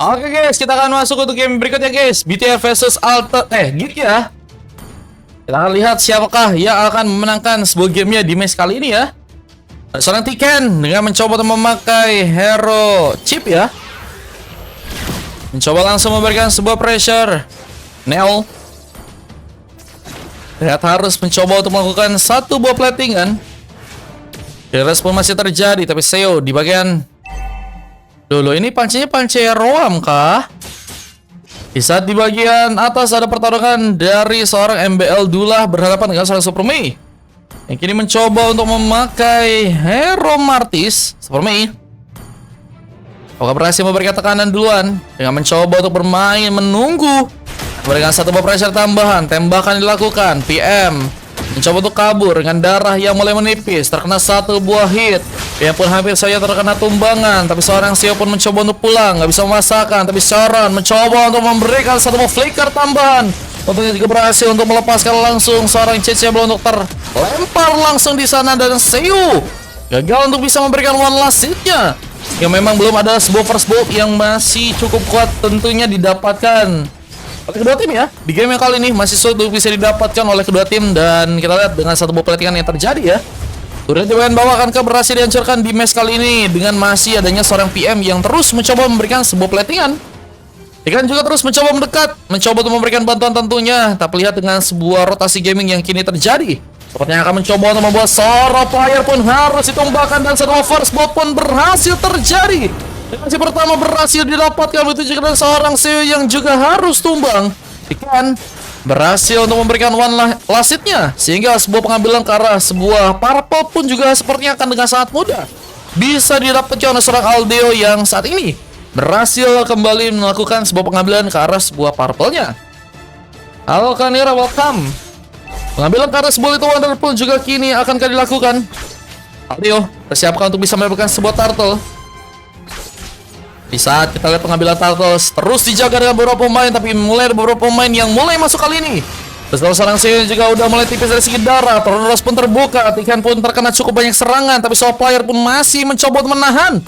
Oke guys, kita akan masuk untuk game berikutnya guys. BTR versus Geek ya. Kita akan lihat siapakah yang akan memenangkan sebuah gamenya di match kali ini ya. Ada seorang Tiken dengan mencoba untuk memakai hero chip ya. Mencoba langsung memberikan sebuah pressure. Nel terlihat harus mencoba untuk melakukan satu buah platingan. Respon masih terjadi, tapi Seo di bagian dulu ini pancinya panci Roam kah? Di saat di bagian atas ada pertarungan dari seorang MBL Dullah berhadapan dengan seorang Super Mei yang kini mencoba untuk memakai hero Martis. Super Mei apakah berhasil memberikan tekanan duluan dengan mencoba untuk bermain menunggu. Memberikan satu buah pressure tambahan, tembakan dilakukan. PM mencoba untuk kabur dengan darah yang mulai menipis. Terkena satu buah hit. PM pun hampir saja terkena tumbangan, tapi seorang Seo pun mencoba untuk pulang. Nggak bisa memasakkan, tapi Sharon mencoba untuk memberikan satu buah flicker tambahan. Tentunya juga berhasil untuk melepaskan langsung seorang CC belum untuk terlempar langsung di sana. Dan Seo gagal untuk bisa memberikan one last hit-nya. Yang memang belum ada sebuah first blood yang masih cukup kuat tentunya didapatkan oleh kedua tim ya. Di game yang kali ini masih sulit untuk bisa didapatkan oleh kedua tim. Dan kita lihat dengan satu buah platingan yang terjadi ya. Turret di bagian bawah akankah berhasil dihancurkan di match kali ini dengan masih adanya seorang PM yang terus mencoba memberikan sebuah platingan. Tiken juga terus mencoba mendekat, mencoba untuk memberikan bantuan tentunya. Tapi lihat dengan sebuah rotasi gaming yang kini terjadi, sepertinya akan mencoba untuk membuat seorang player pun harus ditumbangkan. Dan satu first blood pun berhasil terjadi. Si pertama berhasil didapatkan, begitu juga dengan seorang Seo yang juga harus tumbang. Tiken berhasil untuk memberikan one last hit-nya, sehingga sebuah pengambilan ke arah sebuah purple pun juga sepertinya akan dengan sangat mudah bisa didapatkan oleh seorang Aldeo yang saat ini berhasil kembali melakukan sebuah pengambilan ke arah sebuah purple-nya. Halo Kanira, welcome. Pengambilan ke arah sebuah itu Wonder pun juga kini akankah dilakukan. Aldeo persiapkan untuk bisa mendapatkan sebuah turtle. Di saat kita lihat pengambilan turtles terus dijaga dengan beberapa pemain, tapi mulai ada beberapa pemain yang mulai masuk kali ini. Terus seorang Seo juga udah mulai tipis dari segi darah. Tornado pun terbuka, Tiken pun terkena cukup banyak serangan, tapi seorang player pun masih mencoba menahan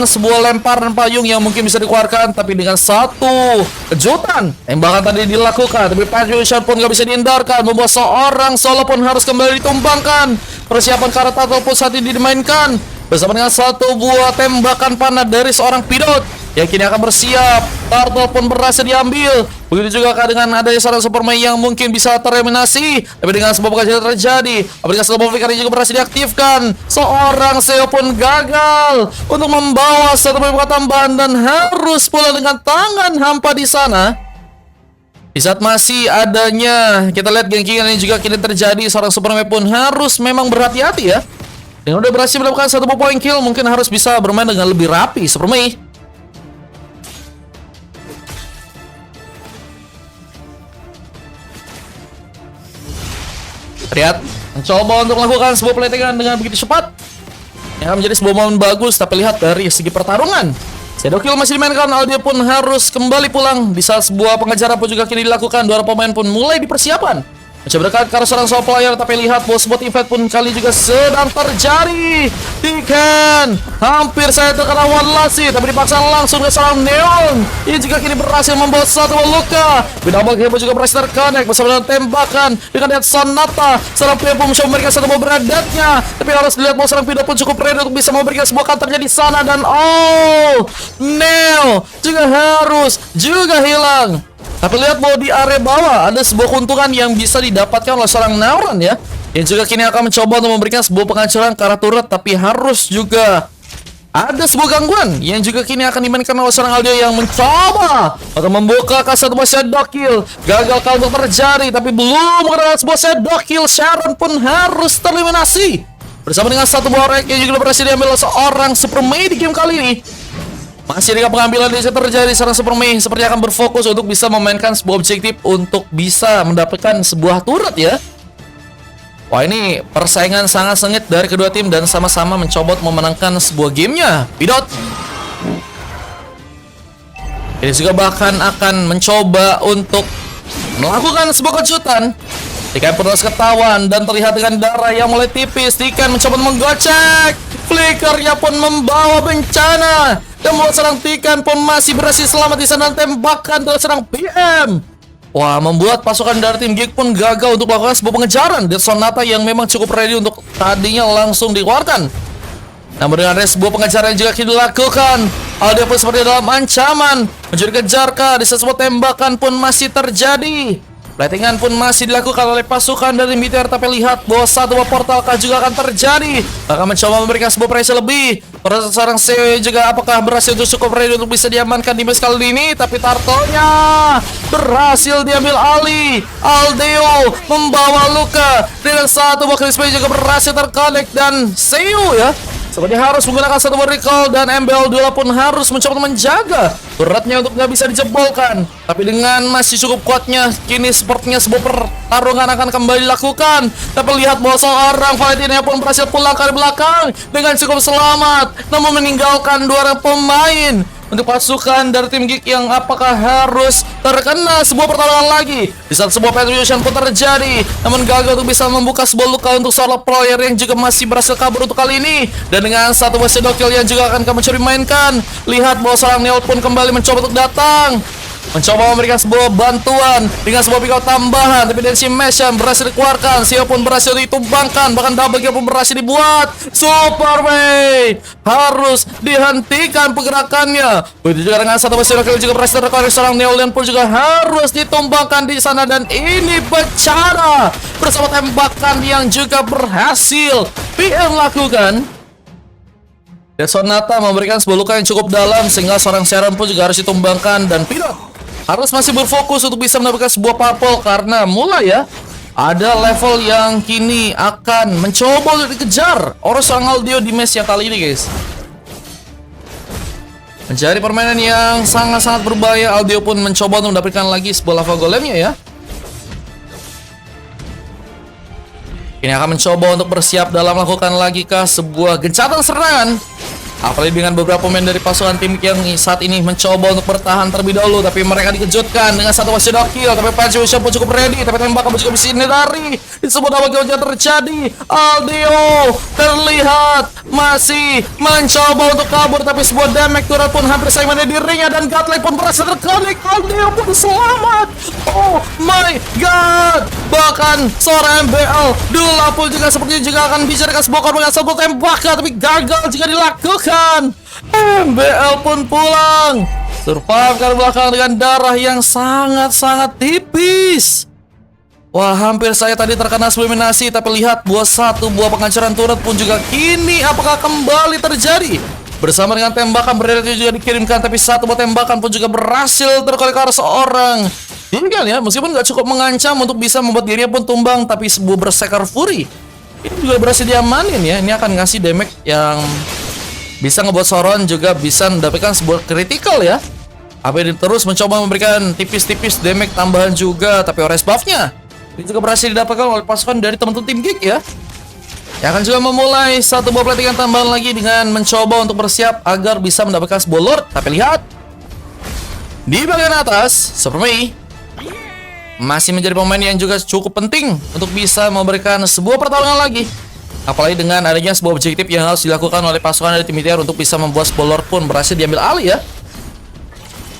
sebuah lemparan payung yang mungkin bisa dikeluarkan. Tapi dengan satu kejutan tembakan tadi dilakukan, tapi Patricia pun gak bisa dihindarkan, membuat seorang Solo pun harus kembali ditumbangkan. Persiapan karat turtle pun saat ini dimainkan bersama dengan satu buah tembakan panah dari seorang Pidot yang kini akan bersiap. Turtle pun berhasil diambil. Begitu juga dengan adanya seorang Super Mei yang mungkin bisa tereliminasi, tapi dengan sebuah pekerjaan terjadi. Apabila sebuah flicker juga berhasil diaktifkan, seorang Seo pun gagal untuk membawa satu buah tambahan dan harus pula dengan tangan hampa di sana. Di saat masih adanya, kita lihat gengkingan ini juga kini terjadi. Seorang Super Mei pun harus memang berhati-hati ya. Dengan udah berhasil mendapatkan satu point kill, mungkin harus bisa bermain dengan lebih rapi Super Mei. Lihat, mencoba untuk melakukan sebuah platingan dengan begitu cepat yang menjadi sebuah momen bagus. Tapi lihat dari segi pertarungan, Shadow Kill masih dimainkan. Aldeo pun harus kembali pulang. Di saat sebuah pengejaran pun juga kini dilakukan, dua pemain pun mulai dipersiapkan mencoba dekat ke arah seorang solo player, tapi lihat bos bot event pun kali juga sedang terjadi. Tiken hampir saya terkena one last hit, tapi dipaksa langsung ke seorang Neon. Ia juga kini berhasil membawa satu luka. Double Hebo juga berhasil terconnect bersama dengan tembakan dengan lihat Sonata. Seorang Pido pun mencoba memberikan satu buah beradaknya, tapi harus dilihat bahwa seorang Pido pun cukup ready untuk bisa memberikan sebuah counternya di sana. Dan Neo juga harus juga hilang. Tapi lihat bahwa di area bawah ada sebuah keuntungan yang bisa didapatkan oleh seorang Nauran ya, yang juga kini akan mencoba untuk memberikan sebuah penghancuran ke arah turret. Tapi harus juga ada sebuah gangguan yang juga kini akan dimainkan oleh seorang Aldeo yang mencoba untuk membuka ke satu buah shadow kill. Gagal kalau untuk terjadi, tapi belum ada sebuah shadow kill. Sharon pun harus tereliminasi bersama dengan satu buah rek yang juga berhasil diambil oleh seorang Super Mei di game kali ini. Masih dengan pengambilan yang terjadi, seorang Super Mei seperti akan berfokus untuk bisa memainkan sebuah objektif untuk bisa mendapatkan sebuah turret ya. Wah, ini persaingan sangat sengit dari kedua tim dan sama-sama mencoba memenangkan sebuah gamenya. Pidot ini juga bahkan akan mencoba untuk melakukan sebuah kejutan. Tiken pun terus ketahuan dan terlihat dengan darah yang mulai tipis. Tiken mencoba menggocek. Flickernya pun membawa bencana. Dan mau serang Tikan pun masih berhasil selamat di sana, tembakan dari serang PM. Wah, membuat pasukan dari tim Geek pun gagal untuk melakukan sebuah pengejaran. Dan Sonata yang memang cukup ready untuk tadinya langsung dikeluarkan. Namun dengan ada sebuah pengejaran yang juga kini dilakukan, Aldia pun seperti dalam ancaman mencuri kejar kah. Di sebuah tembakan pun masih terjadi. Platingan pun masih dilakukan oleh pasukan dari Meteor, tapi lihat bahwa satu buah portal kah juga akan terjadi. Akan mencoba memberikan sebuah pressure lebih. Pada seorang CEO juga apakah berhasil untuk cukup ready untuk bisa diamankan di match kali ini, tapi turtle-nya berhasil diambil alih. Aldeo membawa luka dengan satu buah crispy juga berhasil terconnect, dan CEO ya sepertinya harus menggunakan satu buah recall, dan MBL2 pun harus mencoba menjaga beratnya untuk nggak bisa dijebolkan. Tapi dengan masih cukup kuatnya, kini sepertinya sebuah pertarungan akan kembali dilakukan. Tapi lihat bahwa seorang Valentina pun berhasil pulang ke belakang dengan cukup selamat, namun meninggalkan dua orang pemain untuk pasukan dari tim Geek yang apakah harus terkena sebuah pertarungan lagi. Di saat sebuah penetration pun terjadi, namun gagal untuk bisa membuka sebuah luka untuk seorang player yang juga masih berhasil kabur untuk kali ini. Dan dengan satu shadow kill yang juga akan kami curi mainkan, lihat bahwa seorang Neil pun kembali mencoba untuk datang, mencoba memberikan sebuah bantuan dengan sebuah pick out tambahan. Tapi dari si Mesham berhasil dikeluarkan, Sio pun berhasil ditumbangkan, bahkan double kill pun berhasil dibuat. Super Way harus dihentikan pergerakannya. Begitu juga dengan satu shadow kill juga berhasil terkonek, seorang Neolian pun juga harus ditumbangkan di sana. Dan ini bicara bersama tembakan yang juga berhasil PM lakukan. Dan Sonata memberikan sebuah luka yang cukup dalam, sehingga seorang Sharon pun juga harus ditumbangkan. Dan Pilot harus masih berfokus untuk bisa mendapatkan sebuah purple, karena mulai ya ada level yang kini akan mencoba untuk dikejar oleh seorang Aldeo di match yang kali ini, guys. Menjadi permainan yang sangat-sangat berbahaya. Aldeo pun mencoba untuk mendapatkan lagi sebuah lava golemnya ya. Ini akan mencoba untuk bersiap dalam melakukan lagi kah sebuah gencatan serangan. Apalagi dengan beberapa pemain dari pasukan tim yang saat ini mencoba untuk bertahan terlebih dahulu, tapi mereka dikejutkan dengan satu shadow kill. Tapi Pancusia pun cukup ready, tapi tembakan pun juga bisa dihindari. Di sebuah double kill yang terjadi, Aldeo terlihat masih mencoba untuk kabur, tapi sebuah damage turret pun hampir saja di dirinya, dan Godlight pun berhasil terconnect. Aldeo pun selamat. Oh my god. Bahkan seorang MBL Dula pun juga sepertinya juga akan bicarakan sebuah korban dengan sebuah tembakan, tapi gagal jika dilakukan. MBL pun pulang, survive ke belakang dengan darah yang sangat-sangat tipis. Wah, hampir saya tadi terkena eliminasi, tapi lihat buah satu buah penghancuran turret pun juga kini apakah kembali terjadi. Bersama dengan tembakan berat juga dikirimkan, tapi satu buah tembakan pun juga berhasil terkolekar seorang tinggal ya, meskipun nggak cukup mengancam untuk bisa membuat dirinya pun tumbang, tapi sebuah Berserker Fury ini juga berhasil diamanin ya. Ini akan ngasih damage yang bisa ngebuat Sauron juga bisa mendapatkan sebuah critical ya. Apa ini terus mencoba memberikan tipis-tipis damage tambahan juga, tapi Ores buff-nya ini juga berhasil didapatkan oleh pasukan dari teman-teman tim Geek ya. Yang akan juga memulai satu buah pelatihan tambahan lagi dengan mencoba untuk bersiap agar bisa mendapatkan sebuah Lord. Tapi lihat di bagian atas, Supermei masih menjadi pemain yang juga cukup penting untuk bisa memberikan sebuah pertarungan lagi. Apalagi dengan adanya sebuah objektif yang harus dilakukan oleh pasukan dari tim Meteor untuk bisa membuat sebuah Lord pun berhasil diambil alih ya.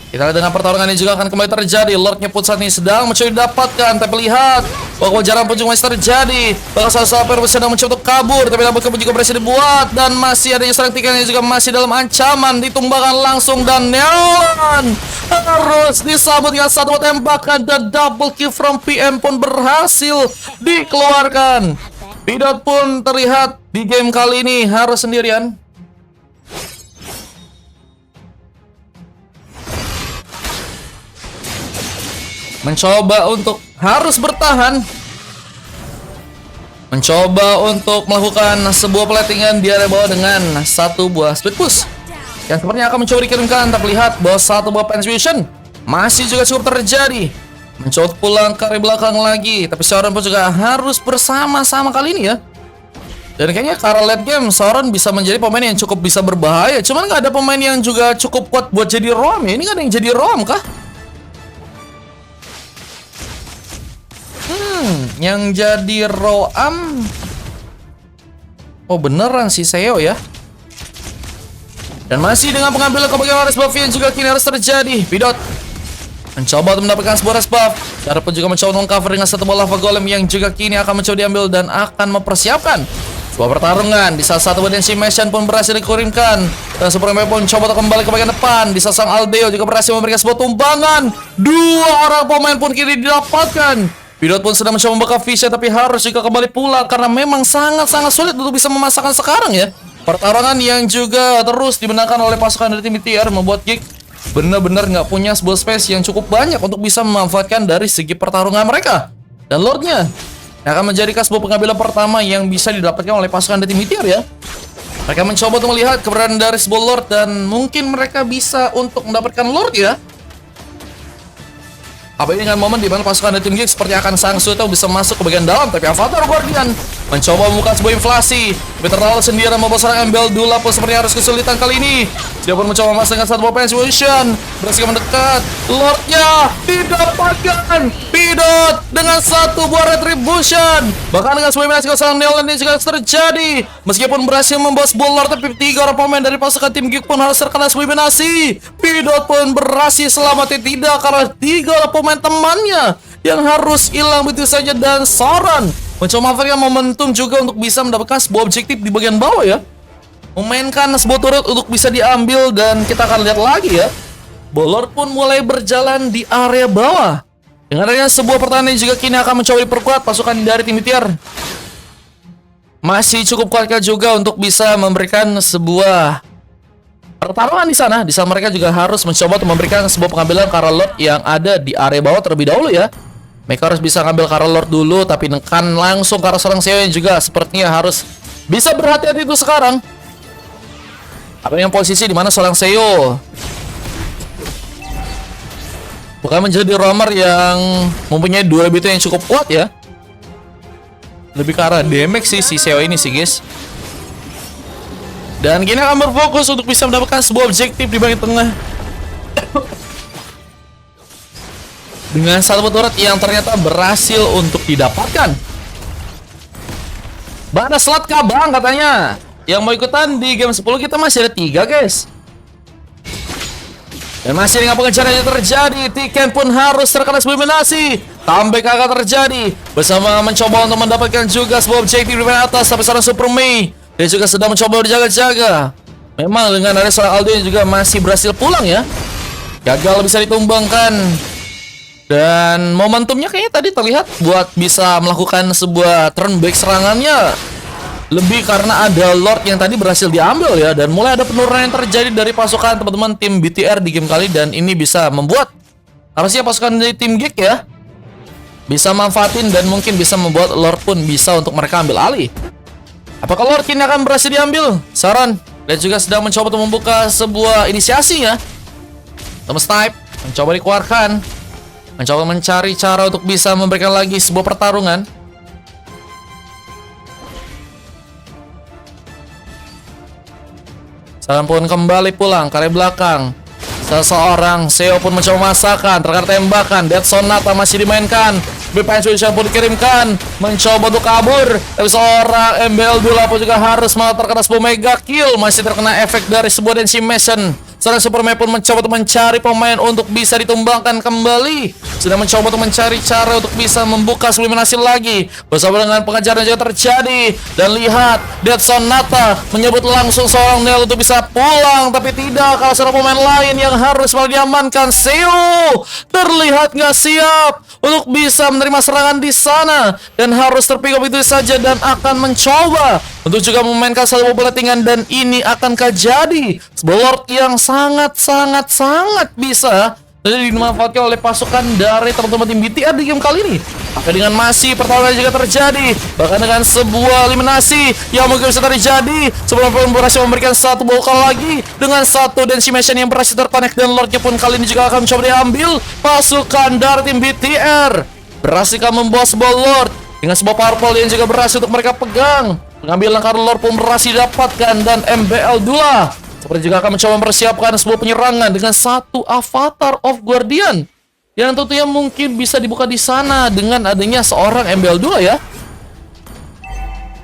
Kita lihat dengan pertarungan ini juga akan kembali terjadi. Lordnya pun saat ini sedang mencoba didapatkan, tapi lihat bahwa kejaran pun juga masih terjadi. Bahkan salah satu player sedang mencoba untuk kabur, tapi nampaknya pun juga berhasil dibuat. Dan masih adanya seorang Tikan yang juga masih dalam ancaman, ditumbangkan langsung, dan Neon harus disambut dengan satu tembakan, dan double kill from PM pun berhasil dikeluarkan. Pidot pun terlihat di game kali ini harus sendirian. Mencoba untuk harus bertahan, mencoba untuk melakukan sebuah platingan di area bawah dengan satu buah speed push yang sepertinya akan mencoba dikirimkan. Tapi lihat bahwa satu buah penetration masih juga cukup terjadi. Mencoba pulang ke area belakang lagi, tapi Sauron pun juga harus bersama-sama kali ini ya. Dan kayaknya karena late game Sauron bisa menjadi pemain yang cukup bisa berbahaya. Cuman nggak ada pemain yang juga cukup kuat buat jadi ROM ya. Ini kan yang jadi ROM kah? Yang jadi Roam, oh beneran si Seo ya. Dan masih dengan pengambilan kebagian Res Buff yang juga kini harus terjadi. Pidot mencoba untuk mendapatkan sebuah Res Buff. Cara pun juga mencoba meng-cover dengan satu bola lava golem yang juga kini akan mencoba diambil dan akan mempersiapkan sebuah pertarungan. Di saat satu Densimation pun berhasil dikirimkan. Dan Superman pun coba untuk kembali ke bagian depan. Di saat sang Aldeo juga berhasil memberikan sebuah tumpangan. Dua orang pemain pun kini didapatkan. Pidot pun sedang mencoba membuka Fisha tapi harus juga kembali pulang karena memang sangat-sangat sulit untuk bisa memasakkan sekarang ya. Pertarungan yang juga terus dimenangkan oleh pasukan dari tim BTR membuat Geek benar-benar nggak punya sebuah space yang cukup banyak untuk bisa memanfaatkan dari segi pertarungan mereka. Dan Lordnya akan menjadikan sebuah pengambilan pertama yang bisa didapatkan oleh pasukan dari tim BTR ya. Mereka mencoba untuk melihat keberadaan dari sebuah Lord dan mungkin mereka bisa untuk mendapatkan Lord ya. Apa ini dengan momen di mana pasukan dari tim Geek seperti akan sang Suto bisa masuk ke bagian dalam, tapi Avatar Guardian mencoba membuka sebuah inflasi. Tapi terlalu sendirian membawa seorang Embel Dula pun seperti harus kesulitan kali ini. Dia pun mencoba masuk dengan satu Open Situation. Berhasil mendekat. Lordnya didapatkan. Pidot dengan satu buah Retribution. Bahkan dengan sebuah eliminasi seorang Neoland ini juga terjadi. Meskipun berhasil membawa sebuah Lord, tapi tiga orang pemain dari pasukan tim Geek pun harus terkena sebuah eliminasi. Pidot pun berhasil selamatnya tidak karena tiga orang pemain temannya yang harus hilang begitu saja. Dan Saran mencoba memanfaatkan momentum juga untuk bisa mendapatkan sebuah objektif di bagian bawah ya. Memainkan sebuah turret untuk bisa diambil dan kita akan lihat lagi ya. Lord pun mulai berjalan di area bawah. Dengan adanya sebuah pertahanan juga kini akan mencoba diperkuat pasukan dari tim BTR. Masih cukup kuat juga untuk bisa memberikan sebuah pertarungan di sana. Di sana mereka juga harus mencoba untuk memberikan sebuah pengambilan Kara Lord yang ada di area bawah terlebih dahulu ya. Mereka harus bisa ngambil Kara Lord dulu, tapi nekan langsung Kara seorang Seo yang juga sepertinya harus bisa berhati-hati itu sekarang. Apa yang posisi di mana seorang Seo bukan menjadi roamer yang mempunyai dua itu yang cukup kuat ya. Lebih ke arah damage sih si Seo ini sih guys. Dan kini akan berfokus untuk bisa mendapatkan sebuah objektif di bagian tengah. Dengan satu turret yang ternyata berhasil untuk didapatkan. Bada slot kah bang katanya. Yang mau ikutan di game 10 kita masih ada 3 guys. Dan masih dengan pengejaran yang terjadi, Tiken pun harus terkena sebuah eliminasi. Comeback akan terjadi bersama mencoba untuk mendapatkan juga sebuah objektif di bagian atas sampai seorang Super Mei. Dia juga sedang mencoba berjaga-jaga. Memang dengan ada seorang Aldo yang juga masih berhasil pulang ya. Gagal bisa ditumbangkan. Dan momentumnya kayaknya tadi terlihat buat bisa melakukan sebuah turn back serangannya. Lebih karena ada Lord yang tadi berhasil diambil ya. Dan mulai ada penurunan yang terjadi dari pasukan teman-teman tim BTR di game kali. Dan ini bisa membuat harusnya pasukan dari tim Geek ya bisa manfaatin dan mungkin bisa membuat Lord pun bisa untuk mereka ambil alih. Apakah Lord kini akan berhasil diambil? Saran dan juga sedang mencoba untuk membuka sebuah inisiasi ya. Thomas Type mencoba dikeluarkan, mencoba mencari cara untuk bisa memberikan lagi sebuah pertarungan. Saran pun kembali pulang ke area belakang. Seseorang Seo pun mencoba masakan, terkena tembakan. Dead Sonata masih dimainkan. Bpn Solution pun dikirimkan, mencoba untuk kabur. Tapi seorang MBL Dula pun juga harus malah terkena sebuah mega kill. Masih terkena efek dari sebuah Densimation. Seorang Superman pun mencoba untuk mencari pemain untuk bisa ditumbangkan kembali. Sedang mencoba untuk mencari cara untuk bisa membuka eliminasi lagi. Bersama dengan pengejaran juga terjadi. Dan lihat, Dead Sonata menyebut langsung seorang Nel untuk bisa pulang. Tapi tidak, kalau seorang pemain lain yang harus malah diamankan. Seo terlihat nggak siap untuk bisa menerima serangan di sana. Dan harus terpikir begitu saja dan akan mencoba untuk juga memainkan satu platingan. Dan ini akankah jadi sebuah Lord yang sangat bisa jadi dimanfaatkan oleh pasukan dari teman-teman tim BTR di game kali ini. Maka dengan masih pertarungan juga terjadi, bahkan dengan sebuah eliminasi yang mungkin bisa terjadi sebelum pun berhasil memberikan satu bokal lagi dengan satu Densimation yang berhasil terconnect. Dan Lordnya pun kali ini juga akan mencoba diambil pasukan dari tim BTR. Berhasilkah membawa sebuah Lord dengan sebuah purple yang juga berhasil untuk mereka pegang. Pengambilan kartu Lord pun berhasil didapatkan. Dan MBL Dula seperti juga akan mencoba mempersiapkan sebuah penyerangan dengan satu Avatar of Guardian yang tentunya mungkin bisa dibuka di sana dengan adanya seorang MBL 2 ya.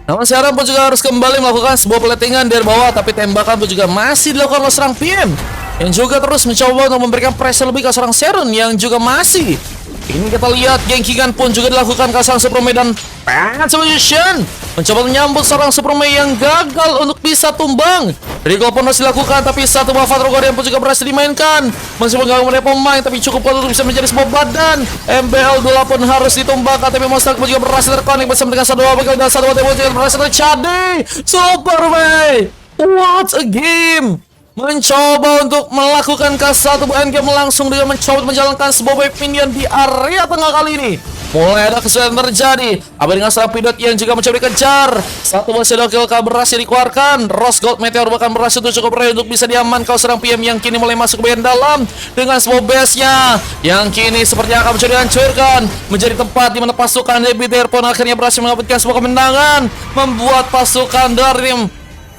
Namun Sharon pun juga harus kembali melakukan sebuah platingan dari bawah, tapi tembakan pun juga masih dilakukan oleh seorang PM yang juga terus mencoba untuk memberikan pressure lebih ke seorang Sharon yang juga masih. Ini kita lihat gengkingan pun juga dilakukan ke seorang Superman dan Transformation mencoba menyambut seorang Superman yang gagal untuk bisa tumbang. Recall pun harus dilakukan, tapi satu buah Father Guardian pun juga berhasil dimainkan. Masih mengganggu mereka pemain, tapi cukup kuat untuk bisa menjadi sebuah badan. MBL Dula pun harus ditumbangkan, tapi Monster pun juga berhasil terkonek bersama dengan satu buah dan satu buah juga berhasil terjadi. Superman, what a game! Mencoba untuk melakukan ke satu buah endgame langsung dengan mencoba menjalankan sebuah wave minion di area tengah kali ini. Mulai ada kesulitan terjadi. Apa dengan seorang Pidot yang juga mencoba dikejar. Satu buah shadow kill berhasil dikeluarkan. Rose Gold Meteor bahkan berhasil untuk cukup rare untuk bisa diamankan kalau seorang PM yang kini mulai masuk ke bagian dalam dengan sebuah base-nya yang kini sepertinya akan mencoba dihancurkan menjadi tempat di mana pasukan Debiter pun akhirnya berhasil mendapatkan sebuah kemenangan, membuat pasukan dari tim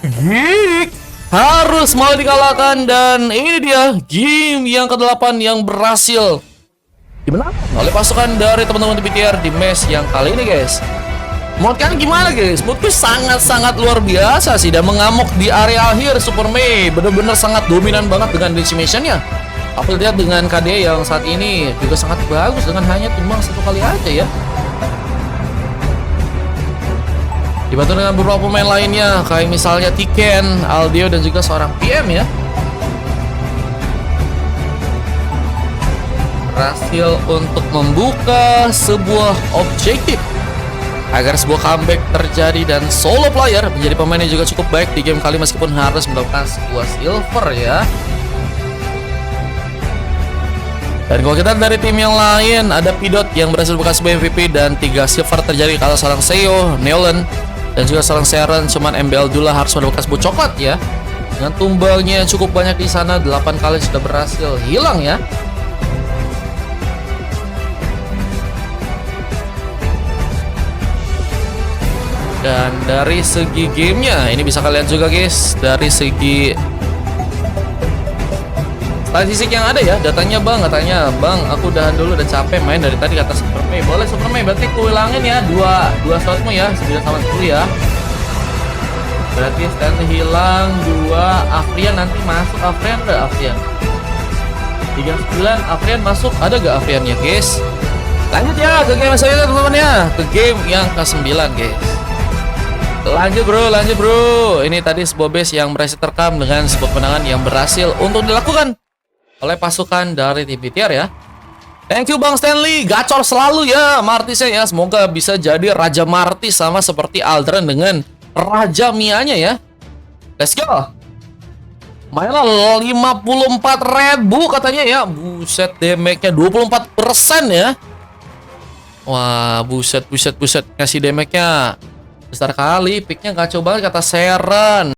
Geek harus mau dikalahkan. Dan ini dia game yang ke-8 yang berhasil dimenangkan oleh pasukan dari teman-teman di BTR di match yang kali ini, guys. Menurut kalian gimana, guys? Menurutku sangat-sangat luar biasa sih, dan mengamuk di area akhir. Superman benar-benar sangat dominan banget dengan decimationnya. Aku lihat dengan KD yang saat ini juga sangat bagus dengan hanya tumbang satu kali aja ya. Dibantu dengan beberapa pemain lainnya kayak misalnya Tiken, Aldio dan juga seorang PM ya. Berhasil untuk membuka sebuah objektif agar sebuah comeback terjadi dan solo player menjadi pemain yang juga cukup baik di game kali meskipun harus mendapatkan sebuah silver ya. Dan kalau kita dari tim yang lain, ada Pidot yang berhasil buka sebuah MVP dan 3 silver terjadi kalau seorang Seo, Neolen dan juga seorang Sharon. Cuman MBL Dula harus mendapatkan sebuah coklat ya. Dengan tumbangnya cukup banyak di sana, 8 kali sudah berhasil hilang ya. Dan dari segi gamenya, ini bisa kalian juga guys, dari segi statistik yang ada ya, datanya bang, katanya bang, aku udahan dulu, udah capek main dari tadi, kata Superman. Boleh Superman, berarti ku hilangin ya dua slotmu ya, 9 sama 10 ya. Berarti Stanley hilang 2, Afrian nanti masuk. Afrian ada Afrian 39, Afrian masuk, ada gak Afriannya guys? Lanjut ya ke game saya teman-teman ya, ke game yang ke-9 guys. Lanjut bro. Ini tadi sebuah base yang berhasil terekam dengan sebuah kemenangan yang berhasil untuk dilakukan oleh pasukan dari tim BTR ya. Thank you Bang Stanley, gacor selalu ya Martisnya ya. Semoga bisa jadi Raja Martis sama seperti Aldran dengan Raja Mianya ya. Let's go. Mainlah 54.000 katanya ya. Buset, damage-nya 24% ya. Wah, buset. Ngasih damage-nya besar kali. Picknya kacau banget kata Sharon.